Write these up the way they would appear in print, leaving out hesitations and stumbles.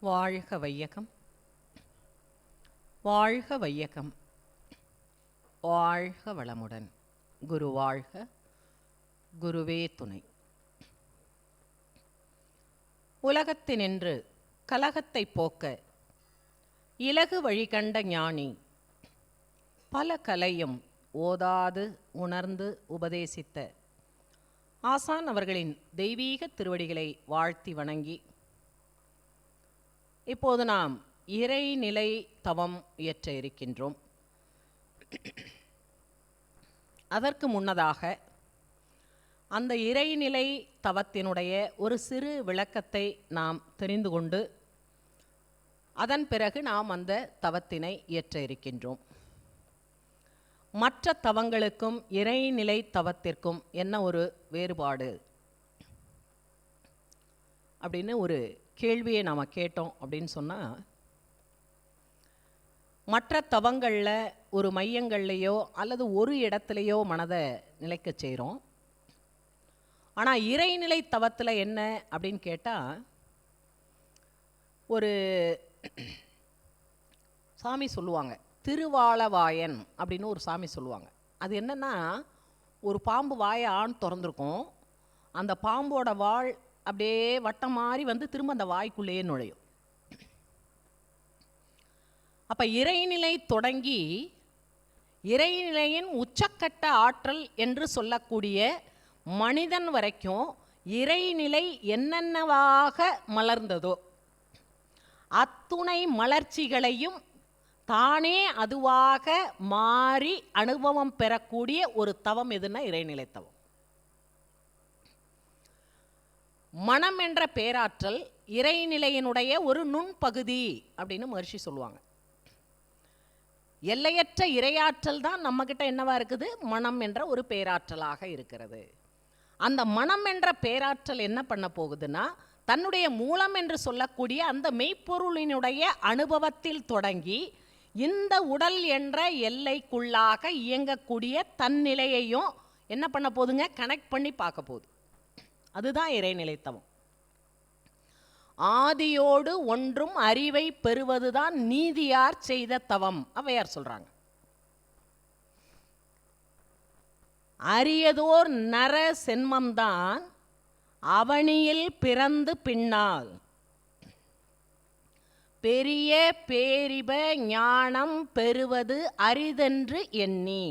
வாழ்க வையகம், வாழ்க வையகம், வாழ்க வளமுடன். குரு வாழ்க, குருவே துணை. உலகத்தினின்று கலகத்தை போக்க இலகு வழி கண்ட ஞானி பல கலையும் ஓதாது உணர்ந்து உபதேசித்த ஆசான் அவர்களின் தெய்வீக திருவடிகளை வாழ்த்தி வணங்கி, இப்போது நாம் இறைநிலை தவம் இயற்ற இருக்கின்றோம். அதற்கு முன்னதாக அந்த இறைநிலை தவத்தினுடைய ஒரு சிறு விளக்கத்தை நாம் தெரிந்து கொண்டு அதன் பிறகு நாம் அந்த தவத்தினை இயற்ற இருக்கின்றோம். மற்ற தவங்களுக்கும் இறைநிலை தவத்திற்கும் என்ன ஒரு வேறுபாடு அப்படின்னு ஒரு கேள்வியை நாம் கேட்டோம் அப்படின்னு சொன்னால், மற்ற தவங்களில் ஒரு மையங்கள்லையோ அல்லது ஒரு இடத்துலையோ மனதை நிலைக்க செய்கிறோம். ஆனால் இறைநிலை தவத்தில் என்ன அப்படின்னு கேட்டால், ஒரு சாமி சொல்லுவாங்க, திருவாளவாயன் அப்படின்னு ஒரு சாமி சொல்லுவாங்க. அது என்னென்னா, ஒரு பாம்பு வாயை ஆண் திறந்துருக்கும், அந்த பாம்போட வாள் அப்படியே வட்டம் மாறி வந்து திரும்ப அந்த வாய்க்குள்ளேயே நுழையும். அப்போ இறைநிலை தொடங்கி இறைநிலையின் உச்சக்கட்ட ஆற்றல் என்று சொல்லக்கூடிய மனிதன் வரைக்கும் இறைநிலை என்னென்னவாக மலர்ந்ததோ அத்துணை மலர்ச்சிகளையும் தானே அதுவாக மாறி அனுபவம் பெறக்கூடிய ஒரு தவம் எதுன்னா இறைநிலை தவம். மனம் என்ற பேராற்றல் இறைநிலையினுடைய ஒரு நுண்பகுதி அப்படின்னு மகர்ஷி சொல்லுவாங்க. எல்லையற்ற இறையாற்றல் தான் நம்மக்கிட்ட என்னவா இருக்குது, மனம் என்ற ஒரு பேராற்றலாக இருக்கிறது. அந்த மனம் என்ற பேராற்றல் என்ன பண்ண போகுதுன்னா, தன்னுடைய மூலம் என்று சொல்லக்கூடிய அந்த மெய்ப்பொருளினுடைய அனுபவத்தில் தொடங்கி இந்த உடல் என்ற எல்லைக்குள்ளாக இயங்கக்கூடிய தன்னிலையையும் என்ன பண்ண போகுதுங்க, கனெக்ட் பண்ணி பார்க்க போகுது. அதுதான் இறைநிலை தவம். ஆதியோடு ஒன்றும் அறிவை பெறுவதுதான் நீதியார் செய்த தவம் ஔவையார் சொல்றாங்க. அரியதோர் நர சென்மம்தான் அவனியில் பிறந்து பின்னால் பெரிய பேரிப ஞானம் பெறுவது அரிதென்று எண்ணி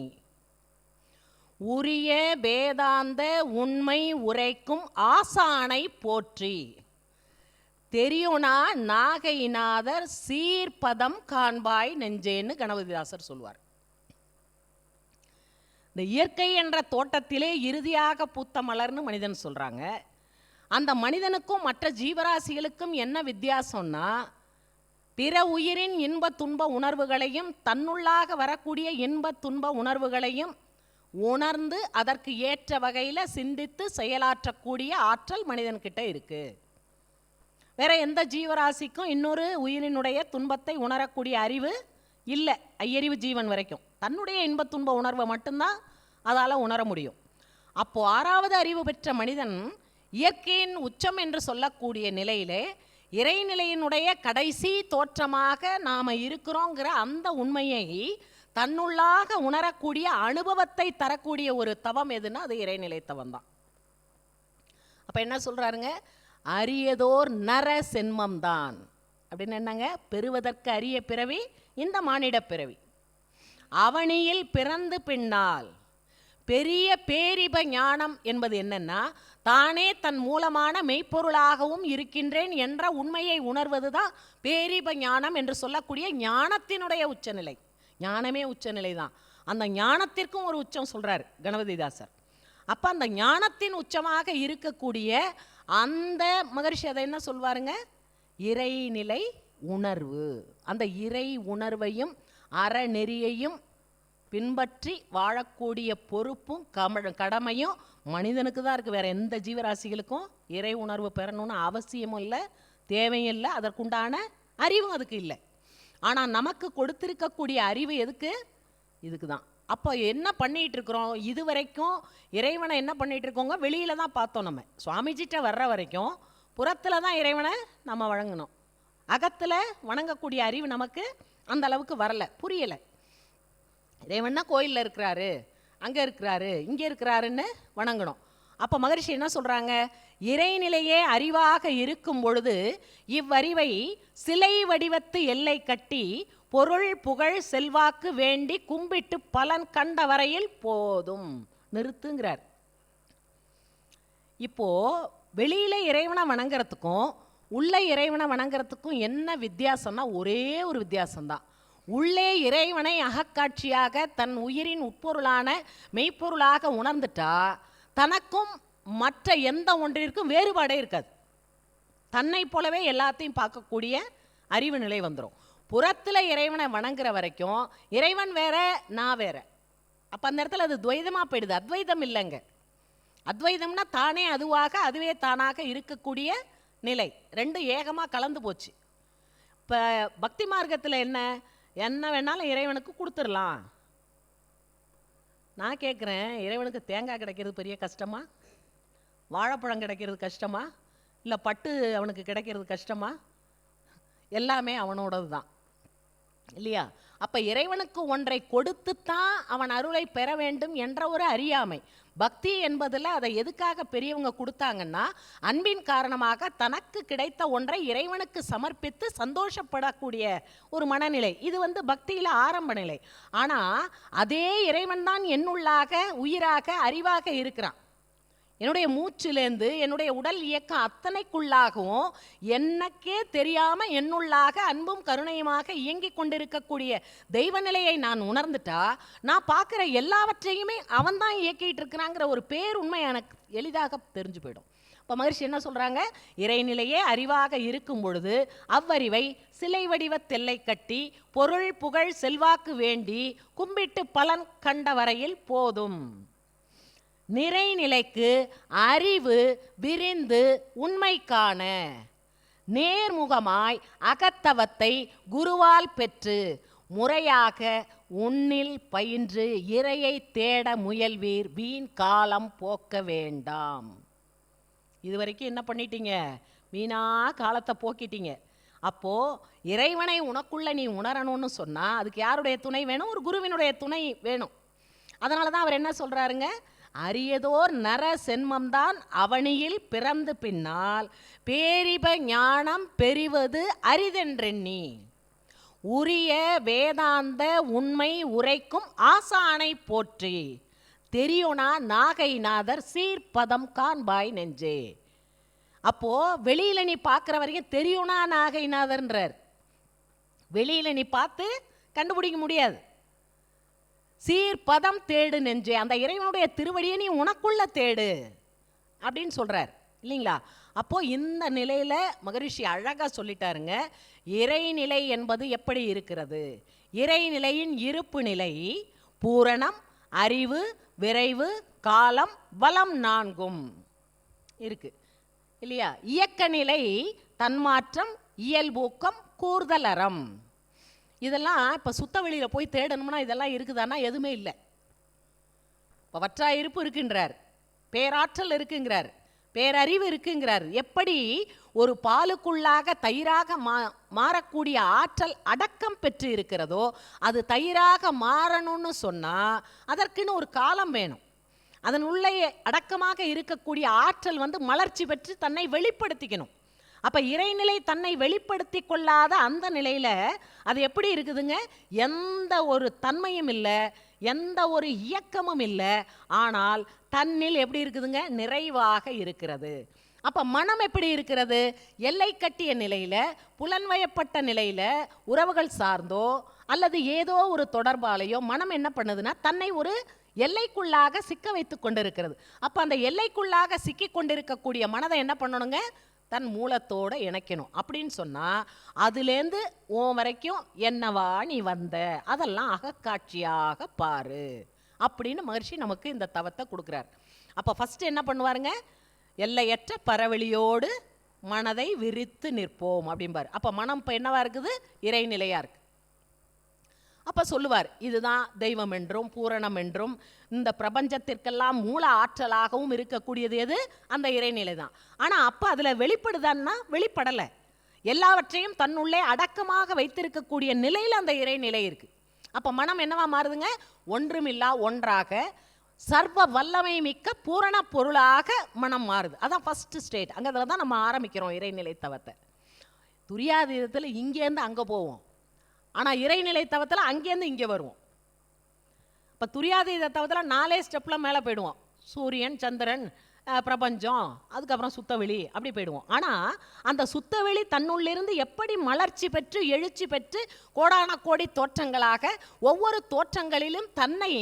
உரிய வேதாந்த உண்மை உரைக்கும் ஆசானை போற்றி தெரியுனா நாகைநாதர் சீர்பதம் காண்பாய் நெஞ்சேன்னு கணபதிதாசர் சொல்வார். இந்த இயற்கை என்ற தோட்டத்திலே இறுதியாக பூத்த மலர்னு மனிதன் சொல்றாங்க. அந்த மனிதனுக்கும் மற்ற ஜீவராசிகளுக்கும் என்ன வித்தியாசம்னா, பிற உயிரின் இன்ப துன்ப உணர்வுகளையும் தன்னுள்ளாக வரக்கூடிய இன்ப துன்ப உணர்வுகளையும் உணர்ந்து அதற்கு ஏற்ற வகையில் சிந்தித்து செயலாற்றக்கூடிய ஆற்றல் மனிதன்கிட்ட இருக்கு. வேற எந்த ஜீவராசிக்கும் இன்னொரு உயிரினுடைய துன்பத்தை உணரக்கூடிய அறிவு இல்லை. ஐயறிவு ஜீவன் வரைக்கும் தன்னுடைய இன்ப துன்ப உணர்வை மட்டும்தான் அதால் உணர முடியும். அப்போ ஆறாவது அறிவு பெற்ற மனிதன் இயற்கையின் உச்சம் என்று சொல்லக்கூடிய நிலையிலே இறைநிலையினுடைய கடைசி தோற்றமாக நாம் இருக்கிறோங்கிற அந்த உண்மையை தன்னுள்ளாக உணரக்கூடிய அனுபவத்தை தரக்கூடிய ஒரு தவம் எதுன்னா அது இறைநிலை தவம் தான். அப்போ என்ன சொல்றாருங்க, அரியதோர் நர சென்மம் தான் அப்படின்னு என்னங்க, பெறுவதற்கு அரிய பிறவி இந்த மானிட பிறவி. அவனியில் பிறந்து பின்னால் பெரிய பேரிப ஞானம் என்பது என்னன்னா, தானே தன் மூலமான மெய்ப்பொருளாகவும் இருக்கின்றேன் என்ற உண்மையை உணர்வது தான் பேரிப ஞானம் என்று சொல்லக்கூடிய ஞானத்தினுடைய உச்சநிலை. ஞானமே உச்சநிலை தான். அந்த ஞானத்திற்கும் ஒரு உச்சம் சொல்றார் கணபதிதாசர். அப்போ அந்த ஞானத்தின் உச்சமாக இருக்கக்கூடிய அந்த மகரிஷி அதை என்ன சொல்வாருங்க, இறைநிலை உணர்வு. அந்த இறை உணர்வையும் அறநெறியையும் பின்பற்றி வாழக்கூடிய பொறுப்பும் கடமையும் மனிதனுக்கு தான் இருக்குது. வேற எந்த ஜீவராசிகளுக்கும் இறை உணர்வு பெறணும்னு அவசியமும் இல்லை, தேவையும் இல்லை, அதற்குண்டான அறிவும் அதுக்கு இல்லை. ஆனால் நமக்கு கொடுத்திருக்கக்கூடிய அறிவு எதுக்கு, இதுக்கு தான். அப்போ என்ன பண்ணிகிட்டு இருக்கிறோம், இது வரைக்கும் இறைவனை என்ன பண்ணிகிட்டு இருக்கோங்க, வெளியில் தான் பார்த்தோம். நம்ம சுவாமிஜிட்ட வர்ற வரைக்கும் புறத்தில் தான் இறைவனை நம்ம வழங்கணும். அகத்தில் வணங்கக்கூடிய அறிவு நமக்கு அந்த அளவுக்கு வரல, புரியலை. இறைவன்னா கோயிலில் இருக்கிறாரு, அங்கே இருக்கிறாரு, இங்கே இருக்கிறாருன்னு வணங்கணும். அப்போ மகரிஷி என்ன சொல்கிறாங்க, இறைநிலையே அறிவாக இருக்கும் பொழுது இவ்வறிவை சிலை வடிவத்து எல்லை கட்டி பொருள் புகழ் செல்வாக்கு வேண்டி கும்பிட்டு பலன் கண்ட வரையில் போதும், நிறுத்துங்கிறார். இப்போ வெளியில இறைவனை வணங்குறதுக்கும் உள்ள இறைவனை வணங்குறதுக்கும் என்ன வித்தியாசம்னா ஒரே ஒரு வித்தியாசம்தான். உள்ளே இறைவனை அகக்காட்சியாக தன் உயிரின் உட்பொருளான மெய்ப்பொருளாக உணர்ந்துட்டா தனக்கும் மற்ற எந்த ஒன்றிற்கும் வேறுபாடே இருக்காது. தன்னை போலவே எல்லாத்தையும் பார்க்கக்கூடிய அறிவு நிலை வந்துடும். புறத்தில் இறைவனை வணங்குற வரைக்கும் இறைவன் வேற, நான் வேற. அப்போ அந்த இடத்துல அது துவைதமாக போயிடுது, அத்வைதம் இல்லைங்க. அத்வைதம்னா தானே அதுவாக அதுவே தானாக இருக்கக்கூடிய நிலை, ரெண்டும் ஏகமாக கலந்து போச்சு. இப்போ பக்தி மார்க்கத்தில் என்ன வேணாலும் இறைவனுக்கு கொடுத்துடலாம். நான் கேட்குறேன், இறைவனுக்கு தேங்காய் கிடைக்கிறது பெரிய கஷ்டமா, வாழைப்பழம் கிடைக்கிறது கஷ்டமா, இல்லை பட்டு அவனுக்கு கிடைக்கிறது கஷ்டமா? எல்லாமே அவனோடது தான் இல்லையா? அப்போ இறைவனுக்கு ஒன்றை கொடுத்துத்தான் அவன் அருளை பெற வேண்டும் என்ற ஒரு அறியாமை. பக்தி என்பதில் அதை எதுக்காக பெரியவங்க கொடுத்தாங்கன்னா, அன்பின் காரணமாக தனக்கு கிடைத்த ஒன்றை இறைவனுக்கு சமர்ப்பித்து சந்தோஷப்படக்கூடிய ஒரு மனநிலை. இது பக்தியில் ஆரம்ப நிலை. ஆனால் அதே இறைவன் தான் என்னுள்ளாக உயிராக அறிவாக இருக்கிறான். என்னுடைய மூச்சிலேருந்து என்னுடைய உடல் இயக்கம் அத்தனைக்குள்ளாகவும் எனக்கே தெரியாமல் என்னுள்ளாக அன்பும் கருணையுமாக இயங்கி கொண்டிருக்கக்கூடிய தெய்வ நிலையை நான் உணர்ந்துட்டா நான் பார்க்குற எல்லாவற்றையுமே அவன் தான் இயக்கிட்டு இருக்கிறாங்கிற ஒரு பேருண்மை எனக்கு எளிதாக தெரிஞ்சு போயிடும். இப்போ மகரிஷி என்ன சொல்கிறாங்க, இறைநிலையே அறிவாக இருக்கும் பொழுது அவ்வறிவை சிலை வடிவ தெல்லை கட்டி பொருள் புகழ் செல்வாக்கு வேண்டி கும்பிட்டு பலன் கண்ட வரையில் போதும். நிறைநிலைக்கு அறிவு விரிந்து உண்மை காண நேர்முகமாய் அகத்தவத்தை குருவால் பெற்று முறையாக உன்னில் பயின்று இறையை தேட முயல்வீர், வீண் காலம் போக்க வேண்டாம். இதுவரைக்கும் என்ன பண்ணிட்டீங்க, வீணா காலத்தை போக்கிட்டீங்க. அப்போ இறைவனை உனக்குள்ள நீ உணரணும்னு சொன்னா அதுக்கு யாருடைய துணை வேணும்? ஒரு குருவினுடைய துணை வேணும். அதனால தான் அவர் என்ன சொல்றாருங்க, அரியதோர் நர சென்மம்தான் அவனியில் பிறந்து பின்னால் பேரிப ஞானம் பெறுவது அரிதென்றெண்ணி உரிய வேதாந்த உண்மை உரைக்கும் ஆசானை போற்றி தெரியோனா நாகைநாதர் சீர்பதம் காண்பாய் நெஞ்சே. அப்போ வெளியில நீ பார்க்குற வரைக்கும் தெரியோனா நாகைநாதர்ன்றார். வெளியில நீ பார்த்து கண்டுபிடிக்க முடியாது. சீர்பதம் தேடு நெஞ்சே, அந்த இறைவனுடைய திருவடியை நீ உனக்குள்ள தேடு அப்படின்னு சொல்றார் இல்லைங்களா? அப்போ இந்த நிலையில மகரிஷி அழகா சொல்லிட்டாருங்க. இறைநிலை என்பது எப்படி இருக்கிறது? இறைநிலையின் இருப்பு நிலை பூரணம், அறிவு, விரைவு, காலம், வளம் நான்கும் இருக்கு இல்லையா? இயக்க நிலை தன்மாற்றம், இயல்பூக்கம், கூர்தல் அறம். இதெல்லாம் இப்போ சுத்த வெளியில் போய் தேடணும்னா இதெல்லாம் இருக்குதானா? எதுவுமே இல்லை. இப்போ வற்றா இருப்பு இருக்குங்கிறார், பேராற்றல் இருக்குங்கிறார், பேரறிவு இருக்குங்கிறார். எப்படி ஒரு பாலுக்குள்ளாக தயிராக மாறக்கூடிய ஆற்றல் அடக்கம் பெற்று இருக்கிறதோ அது தயிராக மாறணும்னு சொன்னால் அதற்குன்னு ஒரு காலம் வேணும். அதன் உள்ளே அடக்கமாக இருக்கக்கூடிய ஆற்றல் மலர்ச்சி பெற்று தன்னை வெளிப்படுத்திக்கணும். அப்போ இறைநிலை தன்னை வெளிப்படுத்தி கொள்ளாத அந்த நிலையில் அது எப்படி இருக்குதுங்க? எந்த ஒரு தன்மையும் இல்லை, எந்த ஒரு இயக்கமும் இல்லை. ஆனால் தன்னில் எப்படி இருக்குதுங்க? நிறைவாக இருக்கிறது. அப்போ மனம் எப்படி இருக்கிறது? எல்லை கட்டிய நிலையில், புலன்வயப்பட்ட நிலையில், உறவுகள் சார்ந்தோ அல்லது ஏதோ ஒரு தொடர்பாலேயோ மனம் என்ன பண்ணுதுன்னா தன்னை ஒரு எல்லைக்குள்ளாக சிக்க வைத்து கொண்டிருக்கிறது. அப்போ அந்த எல்லைக்குள்ளாக சிக்கி கொண்டிருக்கக்கூடிய மனதை என்ன பண்ணணுங்க? தன் மூலத்தோடு இணைக்கணும். அப்படின்னு சொன்னால் அதுலேருந்து வரைக்கும் என்னவா நீ வந்த அதெல்லாம் அகக்காட்சியாக பாரு அப்படின்னு மகர்ஷி நமக்கு இந்த தவத்தை கொடுக்குறார். அப்போ ஃபஸ்ட்டு என்ன பண்ணுவாருங்க? எல்லையற்ற பரவெளியோடு மனதை விரித்து நிற்போம் அப்படிம்பார். அப்போ மனம் இப்போ என்னவா இருக்குது? இறைநிலையாக இருக்குது. அப்போ சொல்லுவார், இதுதான் தெய்வம் என்றும் பூரணம் என்றும் இந்த பிரபஞ்சத்திற்கெல்லாம் மூல ஆற்றலாகவும் இருக்கக்கூடியது எது? அந்த இறைநிலை தான். ஆனால் அப்போ அதில் வெளிப்படுதான்னா வெளிப்படலை. எல்லாவற்றையும் தன்னுள்ளே அடக்கமாக வைத்திருக்கக்கூடிய நிலையில் அந்த இறைநிலை இருக்கு. அப்போ மனம் என்னவா மாறுதுங்க? ஒன்றுமில்லா ஒன்றாக சர்வ வல்லமை மிக்க பூரண பொருளாக மனம் மாறுது. அதான் ஃபர்ஸ்ட் ஸ்டேட். அங்கே தான் நம்ம ஆரம்பிக்கிறோம் இறைநிலை தவத்தை. துரியாதீதத்தில் இங்கேருந்து அங்கே போவோம், ஆனால் இறைநிலை தவத்தில் அங்கேருந்து இங்கே வருவோம். இப்போ துரியாதீத தவத்தில் 4 ஸ்டெப்பில் மேலே போயிடுவோம். சூரியன், சந்திரன், பிரபஞ்சம், அதுக்கப்புறம் சுத்தவெளி, அப்படி போயிடுவோம். ஆனால் அந்த சுத்தவெளி தன்னுள்ளிருந்து எப்படி மலர்ச்சி பெற்று எழுச்சி பெற்று கோடான கோடி தோற்றங்களாக ஒவ்வொரு தோற்றங்களிலும் தன்னை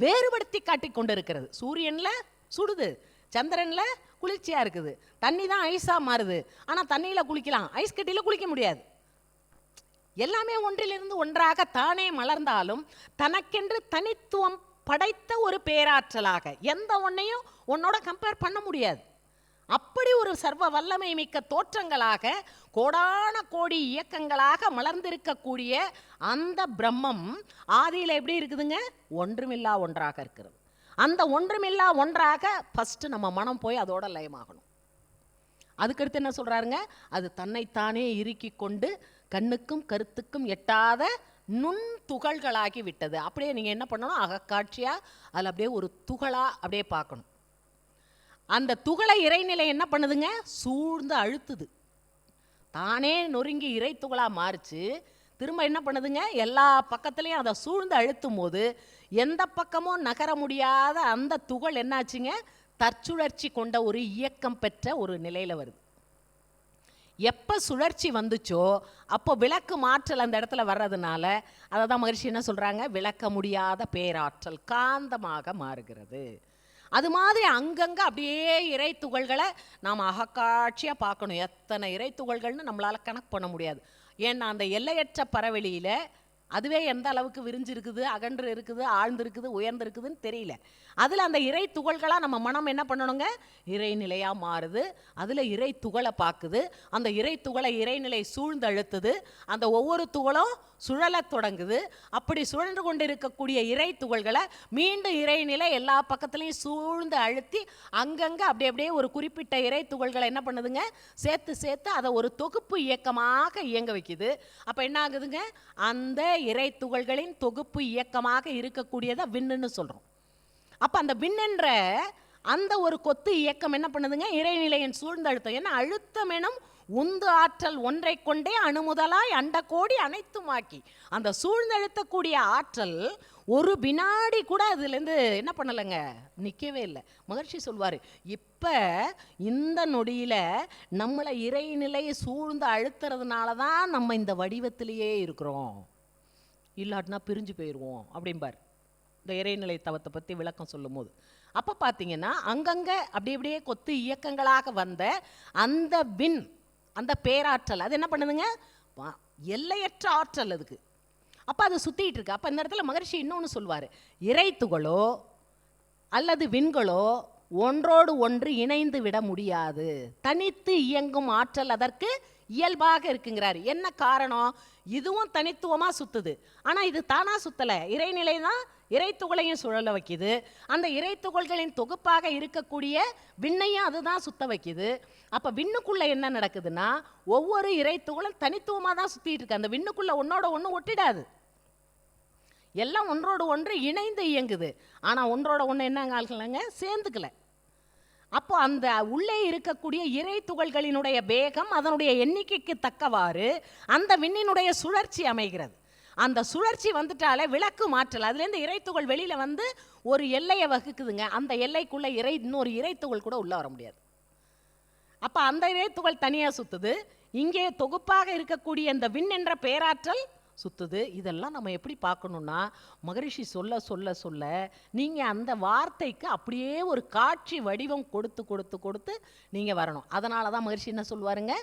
வேறுபடுத்தி காட்டி கொண்டு இருக்கிறது. சூரியனில் சுடுது, சந்திரனில் குளிர்ச்சியாக இருக்குது, தண்ணி தான் ஐஸாக மாறுது. ஆனால் தண்ணியில் குளிக்கலாம், ஐஸ் கட்டியில் குளிக்க முடியாது. எல்லாமே ஒன்றிலிருந்து ஒன்றாக தானே மலர்ந்தாலும் தனக்கென்று தனித்துவம் படைத்த ஒரு பேராற்றலாக எந்த ஒன்றையும் உன்னோட கம்பேர் பண்ண முடியாது. அப்படி ஒரு சர்வ வல்லமை மிக்க தோற்றங்களாக கோடான கோடி இயக்கங்களாக மலர்ந்திருக்கக்கூடிய அந்த பிரம்மம் ஆதியில் எப்படி இருக்குதுங்க? ஒன்றுமில்லா ஒன்றாக இருக்கிறது. அந்த ஒன்றுமில்லா ஒன்றாக ஃபர்ஸ்ட் நம்ம மனம் போய் அதோட லயமாகணும். அதுக்கடுத்து என்ன சொல்றாருங்க? அது தன்னைத்தானே இறுக்கி கொண்டு கண்ணுக்கும் கருத்துக்கும் எட்டாத நுண் துகள்களாகி விட்டது. அப்படியே நீங்கள் என்ன பண்ணணும்? அகக்காட்சியாக அதில் அப்படியே ஒரு துகளாக அப்படியே பார்க்கணும். அந்த துகளை இறைநிலை என்ன பண்ணுதுங்க? சூழ்ந்து அழுத்துது. தானே நொறுங்கி இறை துகளாக மாறிச்சு. திரும்ப என்ன பண்ணுதுங்க? எல்லா பக்கத்துலேயும் அதை சூழ்ந்து அழுத்தும் போது எந்த பக்கமும் நகர முடியாத அந்த துகள் என்னாச்சுங்க? தற்சுழற்சி கொண்ட ஒரு இயக்கம் பெற்ற ஒரு நிலையில் வருது. எப்போ சுழற்சி வந்துச்சோ அப்போ விளக்கு மாற்றல் அந்த இடத்துல வர்றதுனால அதை தான் மகிழ்ச்சி என்ன சொல்கிறாங்க? விளக்க முடியாத பேராற்றல் காந்தமாக மாறுகிறது. அது மாதிரி அங்கங்கே அப்படியே இறை துகள்களை நாம் அகக்காட்சியாக பார்க்கணும். எத்தனை இறை துகள்கள்னு நம்மளால் கணக்கு பண்ண முடியாது. ஏன்னா அந்த எல்லையற்ற பறவெளியில் அதுவே எந்த அளவுக்கு விரிஞ்சிருக்குது, அகன்று இருக்குது, ஆழ்ந்திருக்குது, உயர்ந்திருக்குதுன்னு தெரியல. அதில் அந்த இறை துகள்களாக நம்ம மனம் என்ன பண்ணணுங்க? இறைநிலையாக மாறுது. அதில் இறை துகளை பார்க்குது. அந்த இறை துகளை இறைநிலை சூழ்ந்து அழுத்துது. அந்த ஒவ்வொரு துகளும் சுழலத் தொடங்குது. அப்படி சுழன்று கொண்டு இருக்கக்கூடிய இறை துகள்களை மீண்டும் இறைநிலை எல்லா பக்கத்துலையும் சூழ்ந்து அழுத்தி அங்கங்கே அப்படியே ஒரு குறிப்பிட்ட இறை துகள்களை என்ன பண்ணுதுங்க? சேர்த்து சேர்த்து அதை ஒரு தொகுப்பு இயக்கமாக இயங்க வைக்குது. அப்போ என்ன ஆகுதுங்க? அந்த இறை துகள்களின் தொகுப்பு இயக்கமாக இருக்கக்கூடியதை விண்ணுன்னு சொல்கிறோம். அப்போ அந்த விண்ணென்ற அந்த ஒரு கொத்து இயக்கம் என்ன பண்ணுதுங்க? இறைநிலையின் சூழ்ந்து அழுத்தம். ஏன்னா அழுத்தம் எனும் உந்து ஆற்றல் ஒன்றை கொண்டே அணுமுதலாய் அண்டகோடி அனைத்துமாக்கி அந்த சூழ்ந்தழுத்தக்கூடிய ஆற்றல் ஒரு வினாடி கூட அதுலேருந்து என்ன பண்ணலைங்க? நிற்கவே இல்லை. மகிழ்ச்சி சொல்வார், இப்போ இந்த நொடியில் நம்மளை இறைநிலையை சூழ்ந்து அழுத்துறதுனால தான் நம்ம இந்த வடிவத்திலேயே இருக்கிறோம், இல்லாட்டினா பிரிஞ்சு போயிடுவோம் அப்படிம்பார் இந்த இறைநிலை தவத்தை பற்றி விளக்கம் சொல்லும் போது. அப்போ பார்த்தீங்கன்னா அங்கங்கே அப்படியே கொத்து இயக்கங்களாக வந்த அந்த விண், அந்த பேராற்றல் அது என்ன பண்ணுதுங்க? எல்லையற்ற ஆற்றல் அதுக்கு. அப்போ அது சுற்றிட்டு இருக்கு. அப்போ இந்த இடத்துல மகரிஷி இன்னொன்று சொல்வார், இறை துகளோ அல்லது விண்களோ ஒன்றோடு ஒன்று இணைந்து விட முடியாது. தனித்து இயங்கும் ஆற்றல் அதற்கு இயல்பாக இருக்குங்கிறார். என்ன காரணம்? இதுவும் தனித்துவமாக சுற்றுது, ஆனால் இது தானாக சுற்றலை. இறைநிலை தான் இறை துகளையும் சுழல வைக்குது. அந்த இறை துகள்களின் தொகுப்பாக இருக்கக்கூடிய விண்ணையும் அதுதான் சுத்த வைக்குது. அப்போ விண்ணுக்குள்ளே என்ன நடக்குதுன்னா ஒவ்வொரு இறை துகளும் தனித்துவமாக தான் சுற்றிட்டு இருக்கு. அந்த விண்ணுக்குள்ளே ஒன்னோட ஒன்று ஒட்டிடாது, எல்லாம் ஒன்றோடு ஒன்று இணைந்து இயங்குது. ஆனால் ஒன்றோட ஒன்று என்னங்க சேர்ந்துக்கல. அப்போ அந்த உள்ளே இருக்கக்கூடிய இறை துகள்களினுடைய வேகம் அதனுடைய எண்ணிக்கைக்கு தக்கவாறு அந்த விண்ணினுடைய சுழற்சி அமைகிறது. அந்த சுழற்சி வந்துட்டாலே விளக்கு மாற்றல் அதுலேருந்து இறைத்துகள் வெளியில் வந்து ஒரு எல்லையை வகுக்குதுங்க. அந்த எல்லைக்குள்ளே இன்னொரு இறைத்துகள் கூட உள்ளே வர முடியாது. அப்போ அந்த இறைத்துகள் தனியாக சுற்றுது, இங்கே தொகுப்பாக இருக்கக்கூடிய இந்த விண் என்ற பேராற்றல் சுற்றுது. இதெல்லாம் நம்ம எப்படி பார்க்கணுன்னா மகரிஷி சொல்ல சொல்ல சொல்ல நீங்கள் அந்த வார்த்தைக்கு அப்படியே ஒரு காட்சி வடிவம் கொடுத்து கொடுத்து கொடுத்து நீங்கள் வரணும். அதனால தான் மகரிஷி என்ன சொல்லுவாருங்க?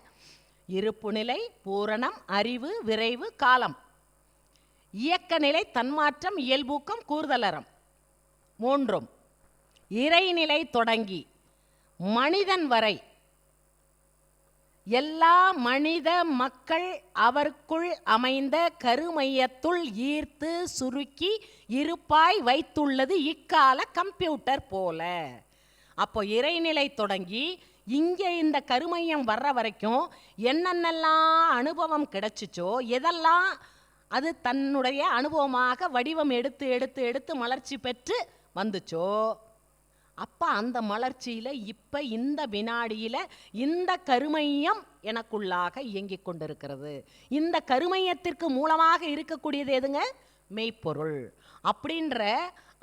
இருப்பு நிலை, பூரணம், அறிவு, விரைவு, காலம், இயக்க நிலை, தன்மாற்றம், இயல்பூக்கம், கூறுதலறம் மூன்றும் இறைநிலை தொடங்கி மனிதன் வரை எல்லா மனித மக்கள் அவருக்குள் அமைந்த கருமையத்துள் ஈர்த்து சுருக்கி இருப்பாய் வைத்துள்ளது இக்கால கம்ப்யூட்டர் போல. அப்போ இறைநிலை தொடங்கி இங்கே இந்த கருமையம் வர்ற வரைக்கும் என்னென்னலாம் அனுபவம் கிடைச்சிச்சோ, எதெல்லாம் அது தன்னுடைய அனுபவமாக வடிவம் எடுத்து எடுத்து எடுத்து மலர்ச்சி பெற்று வந்துச்சோ, அப்போ அந்த மலர்ச்சியில் இப்போ இந்த வினாடியில் இந்த கருமையம் எனக்குள்ளாக இயங்கிக் கொண்டிருக்கிறது. இந்த கருமையத்திற்கு மூலமாக இருக்கக்கூடியது எதுங்க? மெய்ப்பொருள். அப்படின்ற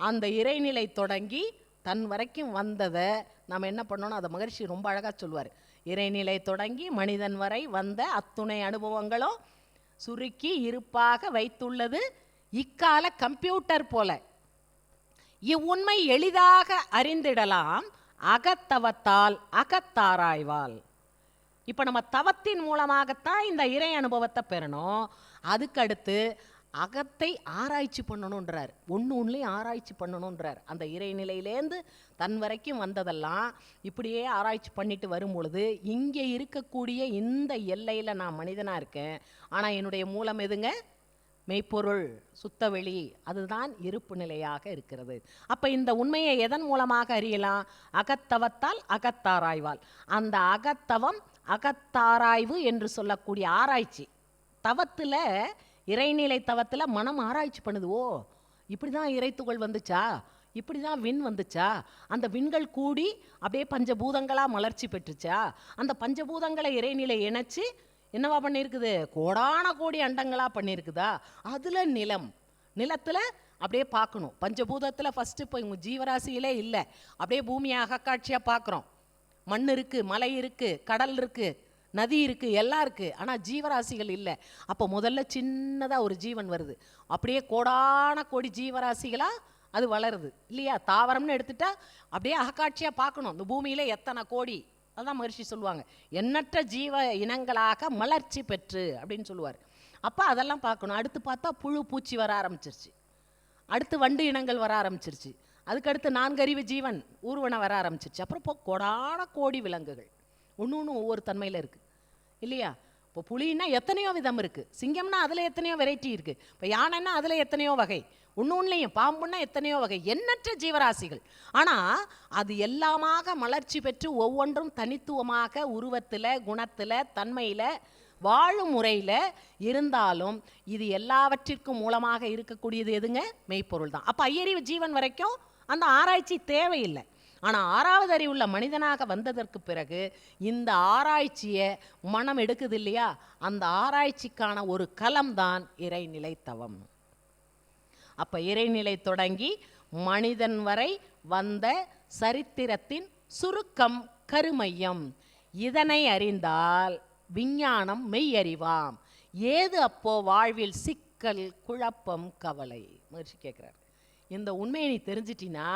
அந்த இறைநிலை தொடங்கி தன் வரைக்கும் வந்ததை நம்ம என்ன பண்ணணும்? அதை மகரிஷி ரொம்ப அழகாக சொல்லுவார். இறைநிலை தொடங்கி மனிதன் வரை வந்த அத்துணை அனுபவங்களும் சுருக்கி இருப்பாக வைத்துள்ளது இக்கால கம்ப்யூட்டர் போல. இவ்வுண்மை எளிதாக அறிந்திடலாம் அகத்தவத்தால் அகத்தாராய்வால். இப்போ நம்ம தவத்தின் மூலமாகத்தான் இந்த இறை அனுபவத்தை பெறணும். அதுக்கடுத்து அகத்தை ஆராய்ச்சி பண்ணணுன்றார். ஒன்றுலையும் ஆராய்ச்சி பண்ணணுன்றார். அந்த இறைநிலையிலேருந்து தன் வரைக்கும் வந்ததெல்லாம் இப்படியே ஆராய்ச்சி பண்ணிட்டு வரும் பொழுது இங்கே இருக்கக்கூடிய இந்த எல்லையில் நான் மனிதனாக இருக்கேன். ஆனால் என்னுடைய மூலம் எதுங்க? மெய்ப்பொருள், சுத்தவெளி. அதுதான் இருப்பு நிலையாக இருக்கிறது. அப்போ இந்த உண்மையை எதன் மூலமாக அறியலாம்? அகத்தவத்தால் அகத்தாராய்வால். அந்த அகத்தவம் அகத்தாராய்வு என்று சொல்லக்கூடிய ஆராய்ச்சி. தவத்தில், இறைநிலை தவத்தில் மனம் ஆராய்ச்சி பண்ணுது. ஓ, இப்படி தான் இறைத்துகள் வந்துச்சா, இப்படி தான் விண் வந்துச்சா, அந்த விண்கள் கூடி அப்படியே பஞ்சபூதங்களாக மலர்ச்சி பெற்றுச்சா, அந்த பஞ்சபூதங்களை இறைநிலை இணைச்சி என்னவா பண்ணியிருக்குது? கோடான கோடி அண்டங்களாக பண்ணியிருக்குதா? அதில் நிலத்தில் அப்படியே பார்க்கணும். பஞ்சபூதத்தில் ஃபஸ்ட்டு இப்போ ஜீவராசியிலே இல்லை, அப்படியே பூமியை அகக்காட்சியாக பார்க்குறோம். மண் இருக்குது, மலை இருக்குது, கடல் இருக்குது, நதி இருக்குது, எல்லாம் இருக்குது. ஆனால் ஜீவராசிகள் இல்லை. அப்போ முதல்ல சின்னதாக ஒரு ஜீவன் வருது, அப்படியே கோடான கோடி ஜீவராசிகளாக அது வளருது இல்லையா? தாவரம்னு எடுத்துட்டா அப்படியே அகக்காட்சியாக பார்க்கணும். இந்த பூமியில் எத்தனை கோடி, அதான் மகரிஷி சொல்லுவாங்க, எண்ணற்ற ஜீவ இனங்களாக மலர்ச்சி பெற்று அப்படின்னு சொல்லுவார். அப்போ அதெல்லாம் பார்க்கணும். அடுத்து பார்த்தா புழு பூச்சி வர ஆரம்பிச்சிருச்சு, அடுத்து வண்டு இனங்கள் வர ஆரம்பிச்சிருச்சு, அதுக்கடுத்து நான்கறிவு ஜீவன் ஊர்வன வர ஆரம்பிச்சிருச்சு. அப்புறம் இப்போ கோடான கோடி விலங்குகள், ஒன்று ஒவ்வொரு தன்மையில் இருக்குது இல்லையா? இப்போ புலின்னா எத்தனையோ விதம் இருக்குது, சிங்கம்னா அதில் எத்தனையோ வெரைட்டி இருக்குது, இப்போ யானைன்னா அதில் எத்தனையோ வகை, ஒன்றுலையும் பாம்புன்னா எத்தனையோ வகை, எண்ணற்ற ஜீவராசிகள். ஆனால் அது எல்லாமாக மலர்ச்சி பெற்று ஒவ்வொன்றும் தனித்துவமாக உருவத்தில், குணத்தில், தன்மையில், வாழும் முறையில் இருந்தாலும் இது எல்லாவற்றிற்கும் மூலமாக இருக்கக்கூடியது எதுங்க? மெய்ப்பொருள் தான். அப்போ ஐயறிவு ஜீவன் வரைக்கும் அந்த ஆராய்ச்சி தேவையில்லை. ஆனால் ஆறாவது அறிவுள்ள மனிதனாக வந்ததற்கு பிறகு இந்த ஆராய்ச்சியை மனம் எடுக்குது இல்லையா? அந்த ஆராய்ச்சிக்கான ஒரு களம்தான் இறைநிலை தவம். அப்போ இறைநிலை தொடங்கி மனிதன் வரை வந்த சரித்திரத்தின் சுருக்கம் கருமையம். இதனை அறிந்தால் விஞ்ஞானம் மெய் அறிவாம். ஏது அப்போ வாழ்வில் சிக்கல், குழப்பம், கவலை? மகிழ்ச்சி கேட்குறாரு. இந்த உண்மையை நீ தெரிஞ்சிட்டினா,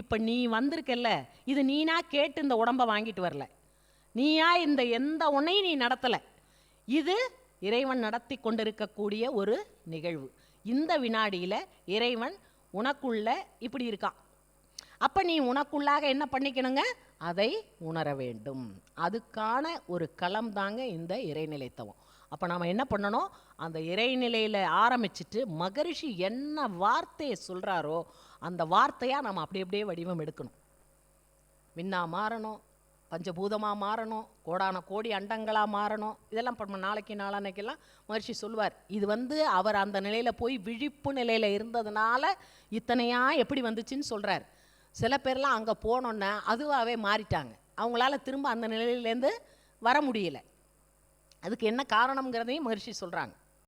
இப்போ நீ வந்திருக்கல்ல, இது நீனா கேட்டு இந்த உடம்பை வாங்கிட்டு வரல, நீயா இந்த எந்த ஒன்றையும் நீ நடத்தலை, இது இறைவன் நடத்தி கொண்டிருக்கக்கூடிய ஒரு நிகழ்வு. இந்த வினாடியில் இறைவன் உனக்குள்ள இப்படி இருக்கான். அப்போ நீ உனக்குள்ளாக என்ன பண்ணிக்கணுங்க? அதை உணர வேண்டும். அதுக்கான ஒரு களம் தாங்க இந்த இறைநிலைத்தவம். அப்போ நாம் என்ன பண்ணணும்? அந்த இறைநிலையில் ஆரம்பிச்சுட்டு மகரிஷி என்ன வார்த்தையை சொல்கிறாரோ அந்த வார்த்தையாக நம்ம அப்படி அப்படியே வடிவம் எடுக்கணும். விண்ணா மாறணும், பஞ்சபூதமாக மாறணும், கோடான கோடி அண்டங்களாக மாறணும். இதெல்லாம் பண்ண நாளைக்கு நாளான்னைக்கெல்லாம் மகரிஷி சொல்லுவார். இது அவர் அந்த நிலையில் போய் விழிப்பு நிலையில் இருந்ததுனால இத்தனையா எப்படி வந்துச்சுன்னு சொல்கிறார். சில பேர்லாம் அங்கே போனோன்னே அதுவாகவே மாறிட்டாங்க, அவங்களால திரும்ப அந்த நிலையிலேருந்து வர முடியல. அதுக்கு என்ன காரணங்கிறதையும் மகரிஷி சொல்கிறாங்க.